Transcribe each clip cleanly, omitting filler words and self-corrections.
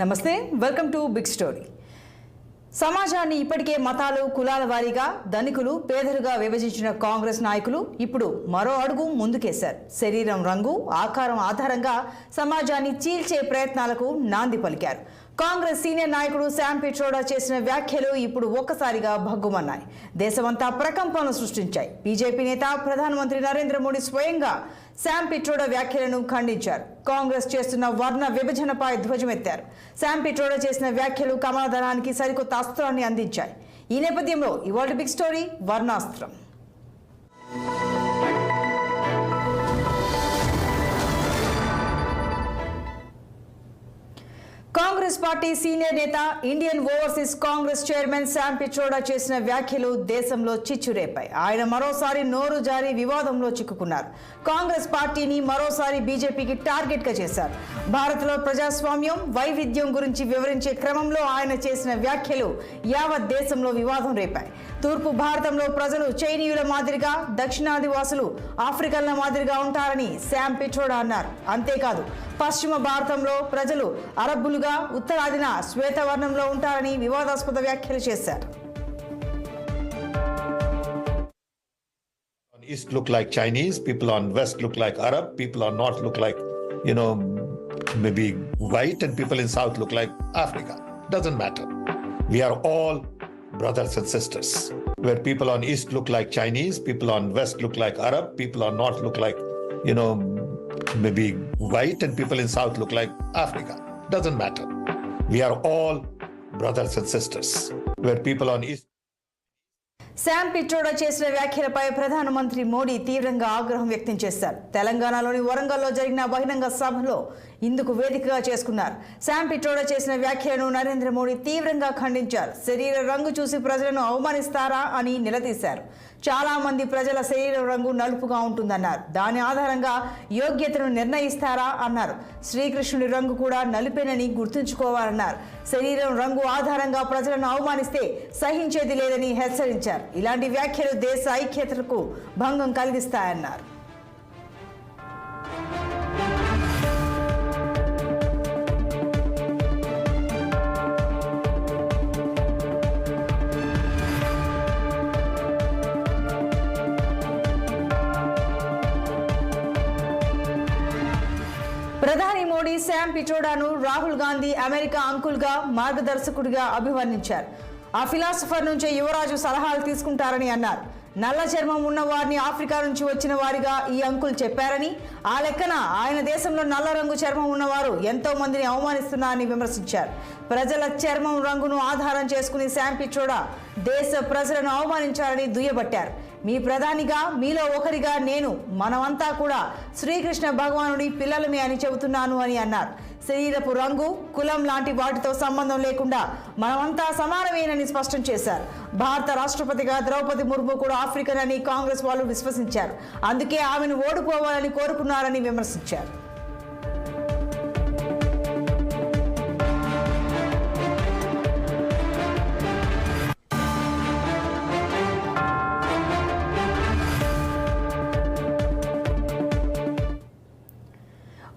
నమస్తే welcome to big story. సమాజాన్ని ఇప్పటికే మతాలు కులాల వారీగా ధనికులు పేదలుగా విభజించిన కాంగ్రెస్ నాయకులు ఇప్పుడు మరో అడుగు ముందుకేశారు. శరీరం రంగు ఆకారం ఆధారంగా సమాజాన్ని చీల్చే ప్రయత్నాలకు నాంది పలికారు. కాంగ్రెస్ సీనియర్ నాయకుడు శామ్ పిట్రోడా చేసిన వ్యాఖ్యలు ఇప్పుడు ఒక్కసారిగా భగ్గుమన్నాయి. దేశమంతా ప్రకంపనలు సృష్టించాయి. బీజేపీ నేత ప్రధానమంత్రి నరేంద్ర మోడీ స్వయంగా శామ్ పిట్రోడా వ్యాఖ్యలను ఖండించారు. కాంగ్రెస్ చేస్తున్న వర్ణ విభజనపై ధ్వజమెత్తారు. శామ్ పిట్రోడా చేసిన వ్యాఖ్యలు కమలదళానికి సరికొత్త అస్త్రాన్ని అందించాయి. ఈ నేపథ్యంలో ఇవాళ బిగ్ స్టోరీ వర్ణాస్త్రం. కాంగ్రెస్ పార్టీ సీనియర్ నేత Indian overseas Congress chairman Sam Pitroda చేసిన వ్యాఖ్యలు దేశంలో చిచ్చురేపాయి. ఆయన మరోసారి నోరు జారి వివాదంలో చిక్కుకున్నారు. కాంగ్రెస్ పార్టీని మరోసారి బీజేపీకి టార్గెట్ గా చేశారు. భారత్లో ప్రజాస్వామ్యం వైవిధ్యం గురించి వివరించే క్రమంలో ఆయన చేసిన వ్యాఖ్యలు యావత్ దేశంలో వివాదం రేపాయి. తూర్పు భారతంలో ప్రజలు చైనీయుల మాదిరిగా దక్షిణాదివాసులు ఆఫ్రికన్ల మాదిరిగా ఉంటారని శామ్ పిట్రోడా అన్నారు. అంతేకాదు పశ్చిమ భారతంలో ప్రజలు అరబ్బులుగా ఉత్తరాదిన శ్వేతవర్ణంలో ఉంటారని వివాదాస్పద వ్యాఖ్యలు చేశారు. East look like Chinese, people on West look like Arab, people on North look like, maybe white, and people in South look like Africa. Doesn't matter. We are all brothers and sisters. Where people on East look like Chinese, people on West look like Arab, people on North look like, maybe white, and people in South look like Africa. Doesn't matter. We are all brothers and sisters. Where people on East. Sam Pitroda చేసిన వ్యాఖ్యలపై ప్రధానమంత్రి మోడీ తీవ్రంగా ఆగ్రహం వ్యక్తం చేశారు. తెలంగాణలోని వరంగల్లో జరిగిన బహిరంగ సభలో ఇందుకు వేదికగా చేసుకున్నారు. శామ్ పిట్రోడా చేసిన వ్యాఖ్యలను నరేంద్ర మోడీ తీవ్రంగా ఖండించారు. శరీర రంగు చూసి ప్రజలను అవమానిస్తారా అని నిలదీశారు. చాలా మంది ప్రజల శరీర రంగు నలుపుగా ఉంటుందన్నారు. దాని ఆధారంగా యోగ్యతను నిర్ణయిస్తారా అన్నారు. శ్రీకృష్ణుడి రంగు కూడా నలుపేనని గుర్తుంచుకోవాలన్నారు. శరీరం రంగు ఆధారంగా ప్రజలను అవమానిస్తే సహించేది లేదని హెచ్చరించారు. ఇలాంటి వ్యాఖ్యలు దేశ ఐక్యతకు భంగం కలిగిస్తాయన్నారు. ప్రధాని మోడీ శామ్ పిట్రోడాను రాహుల్ గాంధీ అమెరికా అంకుల్గా మార్గదర్శకుడిగా అభివర్ణించారు. ఆ ఫిలాసఫర్ నుంచే యువరాజు సలహాలు తీసుకుంటారని అన్నారు. నల్ల చర్మం ఉన్న వారిని ఆఫ్రికా నుంచి వచ్చిన వారిగా ఈ అంకుల్ చెప్పారని, ఆ లెక్కన ఆయన దేశంలో నల్ల రంగు చర్మం ఉన్నవారు ఎంతో మందిని అవమానిస్తున్నారని విమర్శించారు. ప్రజల చర్మం రంగును ఆధారం చేసుకుని శామ్ పిట్రోడా దేశ ప్రజలను అవమానించారని దుయ్యబట్టారు. మీ ప్రధానిగా మీలో ఒకరిగా నేను మనమంతా కూడా శ్రీకృష్ణ భగవానుడి పిల్లలమే అని చెబుతున్నాను అని అన్నారు. శరీరపు రంగు కులం లాంటి వాటితో సంబంధం లేకుండా మనమంతా సమానమేనని స్పష్టం చేశారు. భారత రాష్ట్రపతిగా ద్రౌపది ముర్ము కూడా ఆఫ్రికన్ అని కాంగ్రెస్ వాళ్ళు విశ్వసించారు. అందుకే ఆమెను ఓడిపోవాలని కోరుకున్నారని విమర్శించారు.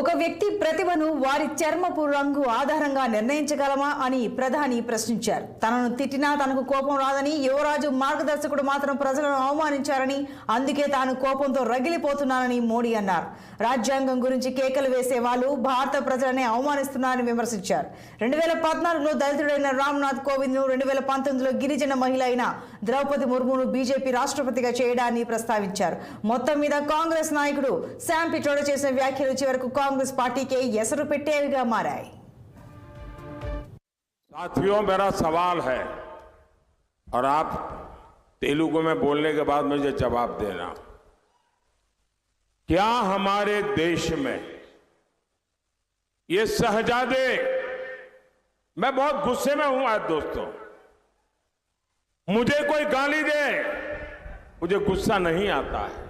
ఒక వ్యక్తి ప్రతిభను వారి చర్మపు రంగు ఆధారంగా నిర్ణయించగలమా అని ప్రధాని ప్రశ్నించారు. తనను తిట్టినా తనకు కోపం రాదని, యువరాజు మార్గదర్శకుడు మాత్రం ప్రజలను అవమానించారని, అందుకే తాను కోపంతో రగిలిపోతున్నానని మోడీ అన్నారు. రాజ్యాంగం గురించి కేకలు వేసే వాళ్ళు భారత ప్రజలనే అవమానిస్తున్నారని విమర్శించారు. 2014లో దళితుడైన రామ్నాథ్ కోవింద్ను, 2019లో గిరిజన మహిళ అయిన ద్రౌపది ముర్మును బీజేపీ రాష్ట్రపతిగా చేయడాన్ని ప్రస్తావించారు. మొత్తం మీద కాంగ్రెస్ నాయకుడు శామ్ పిట్రోడా చేసిన వ్యాఖ్యలు చివరకు कांग्रेस पार्टी के यसरु पेट्टेगा माराई। साथियों, मेरा सवाल है और आप तेलुगु में बोलने के बाद मुझे जवाब देना। क्या हमारे देश में ये शहजादे, मैं बहुत गुस्से में हूं आज दोस्तों, मुझे कोई गाली दे मुझे गुस्सा नहीं आता है,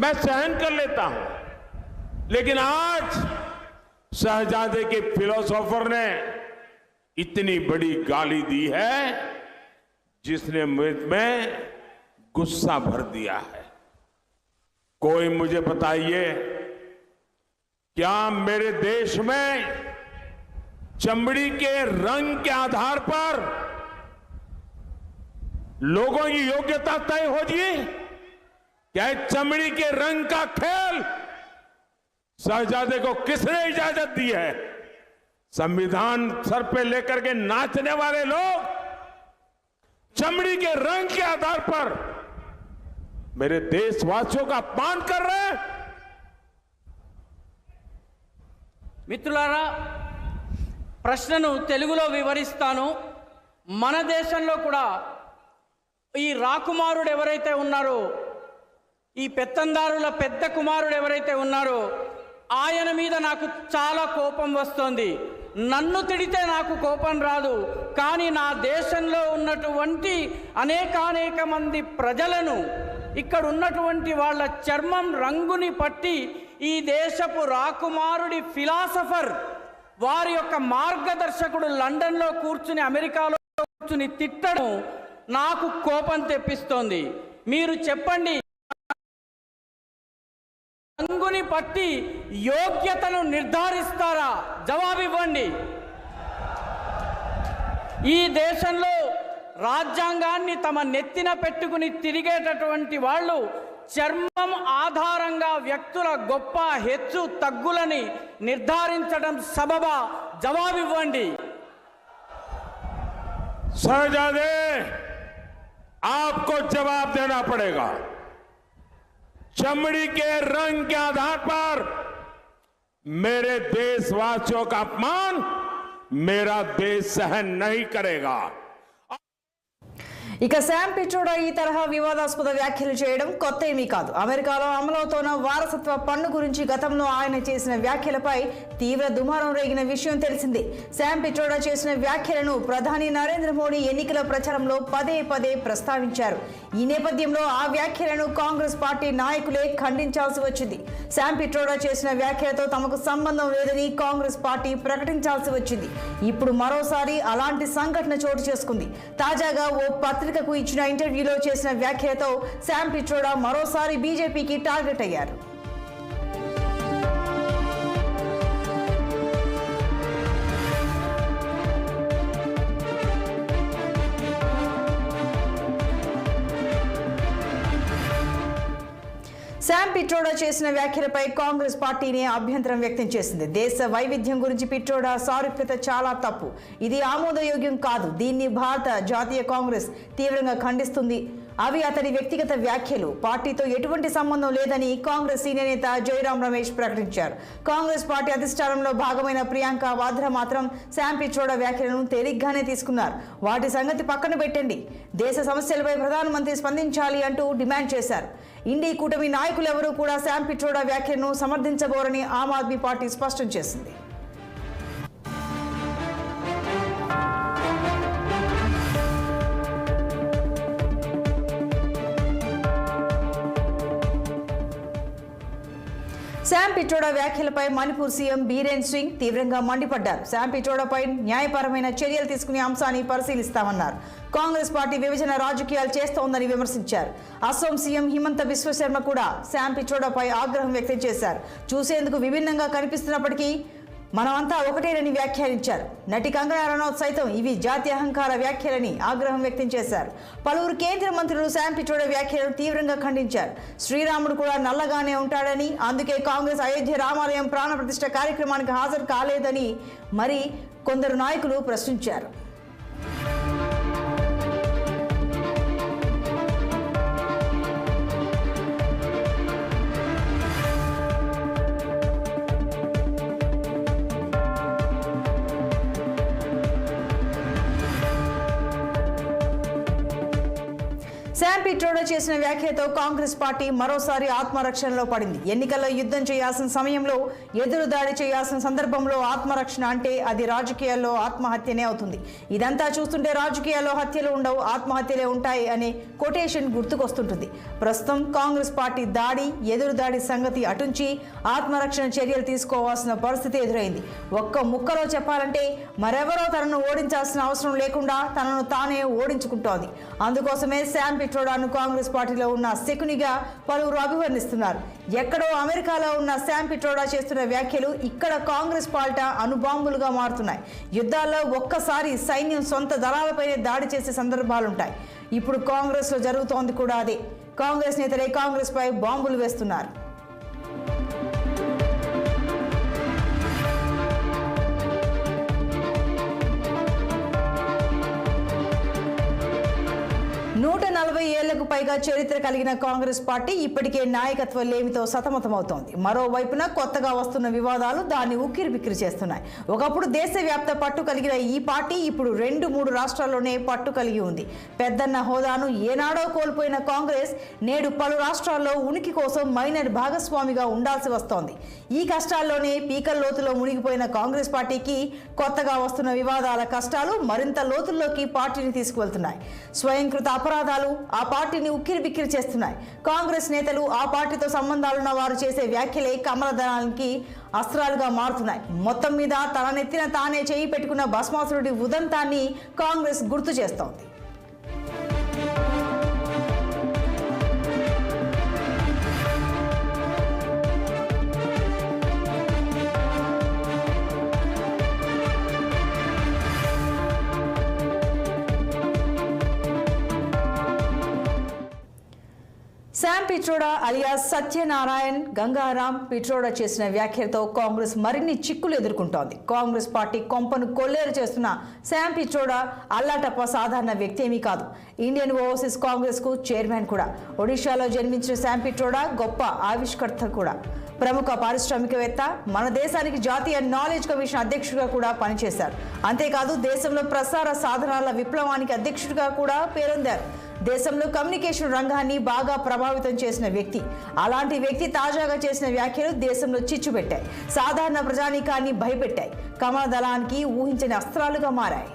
मैं सहन कर लेता हूं, लेकिन आज शहजादे के फिलोसोफर ने इतनी बड़ी गाली दी है जिसने में गुस्सा भर दिया है। कोई मुझे बताइए, क्या मेरे देश में चमड़ी के रंग के आधार पर लोगों की योग्यता तय हो जी। क्या चमड़ी के रंग का खेल शहजादे को किसने इजाजत दी है? संविधान सर पे लेकर के नाचने वाले लोग चमड़ी के रंग के आधार पर मेरे देशवासियों का अपमान कर रहे हैं। మిత్రులారా, ప్రశ్నను తెలుగులో వివరిస్తాను. మన దేశంలో కూడా ఈ రాకుమారుడు ఎవరైతే ఉన్నారో, ఈ పెత్తందారుల పెద్ద కుమారుడు ఎవరైతే ఉన్నారో, ఆయన మీద నాకు చాలా కోపం వస్తుంది. నన్ను తిడితే నాకు కోపం రాదు, కానీ నా దేశంలో ఉన్నటువంటి అనేక మంది ప్రజలను, ఇక్కడ ఉన్నటువంటి వాళ్ళ చర్మం రంగుని పట్టి ఈ దేశపు రాకుమారుడి ఫిలాసఫర్, వారి యొక్క మార్గదర్శకుడు లండన్లో కూర్చుని, అమెరికాలో కూర్చుని తిట్టడం నాకు కోపం తెప్పిస్తోంది. మీరు చెప్పండి, రంగుని పట్టి యోగ్యతను నిర్ధారిస్తారా? జవాబివ్వండి. ఈ దేశంలో రాజ్యాంగాన్ని తమ నెత్తిన పెట్టుకుని తిరిగేటటువంటి వాళ్ళు చర్మం ఆధారంగా వ్యక్తుల గొప్ప హెచ్చు తగ్గులని నిర్ధారించడం సబబా? జవాబివ్వండి. शहजादे, आपको जवाब देना पड़ेगा। चमड़ी के रंग के आधार पर मेरे देशवासियों का अपमान मेरा देश सहन नहीं करेगा। ఇక శామ్ పిట్రోడా ఈ తరహా వివాదాస్పద వ్యాఖ్యలు చేయడం కొత్త ఏమీ కాదు. అమెరికాలో అమలవుతోన్న వారసత్వ పన్ను గురించి గతంలో ఆయన చేసిన వ్యాఖ్యలపై తీవ్ర దుమారం రేగిన విషయం తెలిసిందే. శామ్ పిట్రోడా చేసిన వ్యాఖ్యలను ప్రధాని నరేంద్ర మోడీ ఎన్నికల ప్రచారంలో పదే ప్రస్తావించారు. ఈ నేపథ్యంలో ఆ వ్యాఖ్యలను కాంగ్రెస్ పార్టీ నాయకులే ఖండించాల్సి వచ్చింది. శామ్ పిట్రోడా చేసిన వ్యాఖ్యలతో తమకు సంబంధం లేదని కాంగ్రెస్ పార్టీ ప్రకటించాల్సి వచ్చింది. ఇప్పుడు మరోసారి అలాంటి సంఘటన చోటు చేసుకుంది. తాజాగా ఓ పత్రికకు ఇచ్చిన ఇంటర్వ్యూలో చేసిన వ్యాఖ్యలతో శామ్ పిట్రోడా మరోసారి బీజేపీకి టార్గెట్ అయ్యారు. శామ్ పిట్రోడా చేసిన వ్యాఖ్యలపై కాంగ్రెస్ పార్టీనే అభ్యంతరం వ్యక్తం చేసింది. దేశ వైవిధ్యం గురించి పిట్రోడా సారూప్యత చాలా తప్పు, ఇది ఆమోదయోగ్యం కాదు, దీన్ని భారత జాతీయ కాంగ్రెస్ తీవ్రంగా ఖండిస్తుంది. అవి అతని వ్యక్తిగత వ్యాఖ్యలు, పార్టీతో ఎటువంటి సంబంధం లేదని కాంగ్రెస్ సీనియర్ నేత జయరాం రమేష్ ప్రకటించారు. కాంగ్రెస్ పార్టీ అధిష్టానంలో భాగమైన ప్రియాంక వాద్రా మాత్రం శామ్ పిట్రోడా వ్యాఖ్యలను తేలిగ్గానే తీసుకున్నారు. వాటి సంగతి పక్కన పెట్టండి, దేశ సమస్యలపై ప్రధానమంత్రి స్పందించాలి అంటూ డిమాండ్ చేశారు. ఇండీ కూటమి నాయకులెవరూ కూడా శామ్ పిట్రోడా వ్యాఖ్యలను సమర్థించబోరని ఆమ్ ఆద్మీ పార్టీ స్పష్టం చేసింది. శామ్ పిట్రోడా వ్యాఖ్యలపై మణిపూర్ సీఎం బీరేన్ సింగ్ తీవ్రంగా మండిపడ్డారు. శామ్ పిట్రోడాపై న్యాయపరమైన చర్యలు తీసుకునే అంశాన్ని పరిశీలిస్తామన్నారు. కాంగ్రెస్ పార్టీ విభజన రాజకీయాలు చేస్తోందని విమర్శించారు. అస్సోం సీఎం హిమంత బిశ్వ శర్మ కూడా శామ్ పిట్రోడాపై ఆగ్రహం వ్యక్తం చేశారు. చూసేందుకు విభిన్నంగా కనిపిస్తున్నప్పటికీ మనమంతా ఒకటేనని వ్యాఖ్యానించారు. నటి కంగనా రనౌత్ సైతం ఇవి జాతీయ అహంకార వ్యాఖ్యలని ఆగ్రహం వ్యక్తం చేశారు. పలువురు కేంద్ర మంత్రులు శామ్ పిట్రోడా వ్యాఖ్యలను తీవ్రంగా ఖండించారు. శ్రీరాముడు కూడా నల్లగానే ఉంటాడని, అందుకే కాంగ్రెస్ అయోధ్య రామాలయం ప్రాణ ప్రతిష్ఠ కార్యక్రమానికి హాజరు కాలేదని మరి కొందరు నాయకులు ప్రశ్నించారు. శామ్ పిట్రోడా చేసిన వ్యాఖ్యతో కాంగ్రెస్ పార్టీ మరోసారి ఆత్మరక్షణలో పడింది. ఎన్నికల్లో యుద్ధం చేయాల్సిన సమయంలో ఎదురు దాడి చేయాల్సిన సందర్భంలో ఆత్మరక్షణ అంటే అది రాజకీయాల్లో ఆత్మహత్యనే అవుతుంది. ఇదంతా చూస్తుంటే రాజకీయాల్లో హత్యలు ఉండవు, ఆత్మహత్యలే ఉంటాయి అనే కొటేషన్ గుర్తుకొస్తుంటుంది. ప్రస్తుతం కాంగ్రెస్ పార్టీ దాడి, ఎదురు దాడి సంగతి అటుంచి ఆత్మరక్షణ చర్యలు తీసుకోవాల్సిన పరిస్థితి ఎదురైంది. ఒక్క ముక్కలో చెప్పాలంటే మరెవరో తనను ఓడించాల్సిన అవసరం లేకుండా తనను తానే ఓడించుకుంటోంది. అందుకోసమే శామ్ పిట్రోడాను కాంగ్రెస్ పార్టీలో ఉన్న శకునిగా పలువురు అభివర్ణిస్తున్నారు. ఎక్కడో అమెరికాలో ఉన్న శామ్ పిట్రోడా చేస్తున్న వ్యాఖ్యలు ఇక్కడ కాంగ్రెస్ పార్టీ అణుబాంబులుగా మారుతున్నాయి. యుద్ధాల్లో ఒక్కసారి సైన్యం సొంత దళాలపైనే దాడి చేసే సందర్భాలుంటాయి. ఇప్పుడు కాంగ్రెస్ లో జరుగుతోంది కూడా అదే. కాంగ్రెస్ నేతలే కాంగ్రెస్ పై బాంబులు వేస్తున్నారు. నూట 40 ఏళ్లకు పైగా చరిత్ర కలిగిన కాంగ్రెస్ పార్టీ ఇప్పటికే నాయకత్వ లేమితో సతమతమవుతోంది. మరోవైపున కొత్తగా వస్తున్న వివాదాలు దాన్ని ఉక్కిరిబిక్కిరి చేస్తున్నాయి. ఒకప్పుడు దేశవ్యాప్త పట్టు కలిగిన ఈ పార్టీ ఇప్పుడు 2-3 రాష్ట్రాల్లోనే పట్టు కలిగి ఉంది. పెద్దన్న హోదాను ఏనాడో కోల్పోయిన కాంగ్రెస్ నేడు పలు రాష్ట్రాల్లో ఉనికి కోసం మైనర్ భాగస్వామిగా ఉండాల్సి వస్తోంది. ఈ కష్టాల్లోనే పీకల లోతులో మునిగిపోయిన కాంగ్రెస్ పార్టీకి కొత్తగా వస్తున్న వివాదాల కష్టాలు మరింత లోతుల్లోకి పార్టీని తీసుకువెళ్తున్నాయి. స్వయంకృత అపరాధాలు ఆ పార్టీని ఉక్కిరిబిక్కిరి చేస్తున్నాయి. కాంగ్రెస్ నేతలు ఆ పార్టీతో సంబంధాలున్న వారు చేసే వ్యాఖ్యలే కమలదళానికి అస్త్రాలుగా మారుతున్నాయి. మొత్తం మీద తన నెత్తిన తానే చేయి పెట్టుకున్న భస్మాసురుడి ఉదంతాన్ని కాంగ్రెస్ గుర్తు చేస్తోంది. శామ్ పిట్రోడా అలియాస్ సత్యనారాయణ్ గంగారాం పిట్రోడా చేసిన వ్యాఖ్యలతో కాంగ్రెస్ మరిన్ని చిక్కులు ఎదుర్కొంటోంది. కాంగ్రెస్ పార్టీ కొంపను కొల్లేరు చేస్తున్న శామ్ పిట్రోడా అల్లాటప్ప సాధారణ వ్యక్తి ఏమీ కాదు. ఇండియన్ ఓవర్సీస్ కాంగ్రెస్ కు చైర్మన్ కూడా. ఒడిశాలో జన్మించిన శామ్ పిట్రోడా గొప్ప ఆవిష్కర్త కూడా. ప్రముఖ పారిశ్రామికవేత్త, మన దేశానికి జాతీయ నాలెడ్జ్ కమిషన్ అధ్యక్షుడిగా కూడా పనిచేశారు. అంతేకాదు దేశంలో ప్రసార సాధనాల విప్లవానికి అధ్యక్షుడిగా కూడా పేరొందారు. దేశంలో కమ్యూనికేషన్ రంగాన్ని బాగా ప్రభావితం చేసిన వ్యక్తి. అలాంటి వ్యక్తి తాజాగా చేసిన వ్యాఖ్యలు దేశంలో చిచ్చు పెట్టాయి. సాధారణ ప్రజానీకాన్ని భయపెట్టాయి. కమల దళానికి ఊహించని అస్త్రాలుగా మారాయి.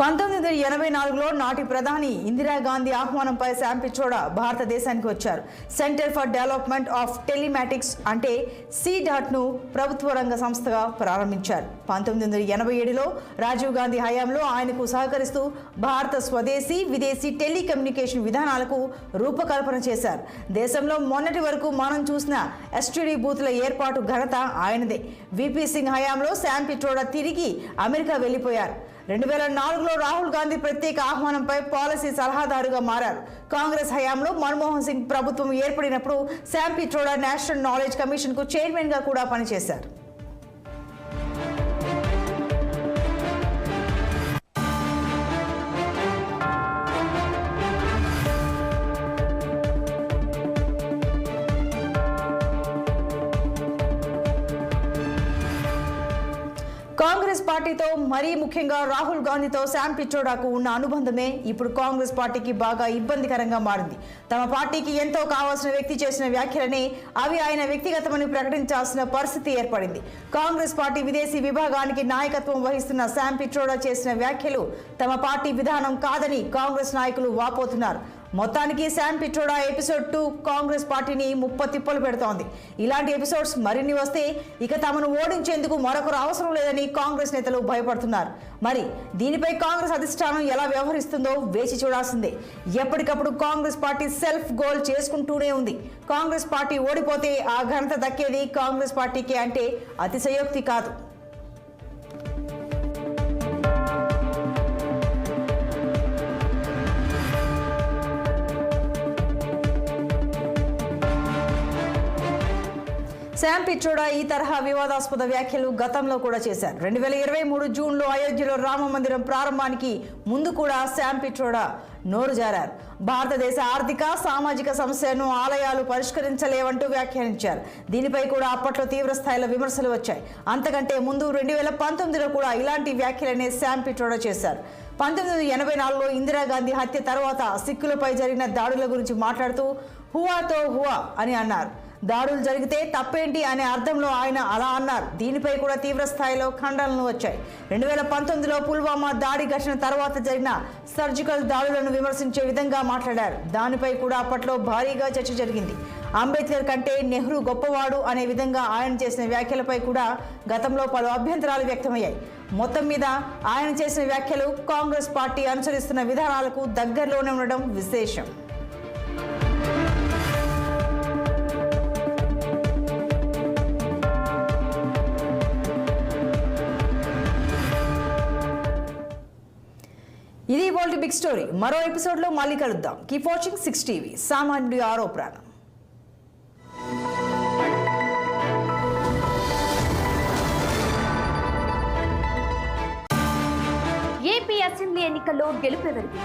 పంతొమ్మిది 1984లో నాటి ప్రధాని ఇందిరాగాంధీ ఆహ్వానంపై శామ్ పిట్రోడా భారతదేశానికి వచ్చారు. Centre for development of telematics అంటే CDOT-ను ప్రభుత్వ రంగ సంస్థగా ప్రారంభించారు. 1987లో రాజీవ్ గాంధీ హయాంలో ఆయనకు సహకరిస్తూ భారత స్వదేశీ విదేశీ టెలికమ్యూనికేషన్ విధానాలకు రూపకల్పన చేశారు. దేశంలో మొన్నటి వరకు మనం చూసిన STD బూత్ల ఏర్పాటు ఘనత ఆయనదే. VP సింగ్ హయాంలో శామ్ పిట్రోడా తిరిగి అమెరికా వెళ్లిపోయారు. 2004లో రాహుల్ గాంధీ ప్రత్యేక ఆహ్వానంపై పాలసీ సలహాదారుగా మారారు. కాంగ్రెస్ హయాంలో మన్మోహన్ సింగ్ ప్రభుత్వం ఏర్పడినప్పుడు Sam Pitroda national knowledge commission కు చైర్మన్ గా కూడా పనిచేశారు. కాంగ్రెస్ పార్టీతో మరీ ముఖ్యంగా రాహుల్ గాంధీతో శామ్ పిట్రోడాకు ఉన్న అనుబంధమే ఇప్పుడు కాంగ్రెస్ పార్టీకి బాగా ఇబ్బందికరంగా మారింది. తమ పార్టీకి ఎంతో కావాల్సిన వ్యక్తి చేసిన వ్యాఖ్యలనే అవి ఆయన వ్యక్తిగతమని ప్రకటించాల్సిన పరిస్థితి ఏర్పడింది. కాంగ్రెస్ పార్టీ విదేశీ విభాగానికి నాయకత్వం వహిస్తున్న శామ్ పిట్రోడా చేసిన వ్యాఖ్యలు తమ పార్టీ విధానం కాదని కాంగ్రెస్ నాయకులు వాపోతున్నారు. మొత్తానికి శామ్ పిట్రోడా ఎపిసోడ్ 2 కాంగ్రెస్ పార్టీని ముప్పతిప్పలు పెడుతోంది. ఇలాంటి ఎపిసోడ్స్ మరిన్ని వస్తే ఇక తమను ఓడించేందుకు మరొకరు అవసరం లేదని కాంగ్రెస్ నేతలు భయపడుతున్నారు. మరి దీనిపై కాంగ్రెస్ అధిష్టానం ఎలా వ్యవహరిస్తుందో వేచి చూడాల్సిందే. ఎప్పటికప్పుడు కాంగ్రెస్ పార్టీ సెల్ఫ్ గోల్ చేసుకుంటూనే ఉంది. కాంగ్రెస్ పార్టీ ఓడిపోతే ఆ ఘనత దక్కేది కాంగ్రెస్ పార్టీకి అంటే అతిశయోక్తి కాదు. శామ్ పిట్రోడా ఈ తరహా వివాదాస్పద వ్యాఖ్యలు గతంలో కూడా చేశారు. 2023 జూన్లో అయోధ్యలో రామ మందిరం ప్రారంభానికి ముందు కూడా శామ్ పిట్రోడా నోరు జారారు. భారతదేశ ఆర్థిక సామాజిక సమస్యలను ఆలయాలు పరిష్కరించలేవంటూ వ్యాఖ్యానించారు. దీనిపై కూడా అప్పట్లో తీవ్ర స్థాయిలో విమర్శలు వచ్చాయి. అంతకంటే ముందు 2019లో కూడా ఇలాంటి వ్యాఖ్యలనే శామ్ పిట్రోడా చేశారు. 1984లో ఇందిరాగాంధీ హత్య తర్వాత సిక్కులపై జరిగిన దాడుల గురించి మాట్లాడుతూ హువాతో హువా అని అన్నారు. దాడులు జరిగితే తప్పేంటి అనే అర్థంలో ఆయన అలా అన్నారు. దీనిపై కూడా తీవ్ర స్థాయిలో ఖండనలు వచ్చాయి. 2019లో పుల్వామా దాడి ఘటన తర్వాత జరిగిన సర్జికల్ దాడులను విమర్శించే విధంగా మాట్లాడారు. దానిపై కూడా అప్పట్లో భారీగా చర్చ జరిగింది. అంబేద్కర్ కంటే నెహ్రూ గొప్పవాడు అనే విధంగా ఆయన చేసిన వ్యాఖ్యలపై కూడా గతంలో పలు అభ్యంతరాలు వ్యక్తమయ్యాయి. మొత్తం మీద ఆయన చేసిన వ్యాఖ్యలు కాంగ్రెస్ పార్టీ అనుసరిస్తున్న విధానాలకు దగ్గరలోనే ఉండడం విశేషం. ఇది ఇవాల్టి బిగ్ స్టోరీ. మరో ఎపిసోడ్లో మళ్ళీ కలుద్దాం. Keep watching 6 TV. సామాన్యుడి ఆరో ప్రాణం. ఏపీ అసెంబ్లీ ఎన్నికల్లో గెలుపెవరిది?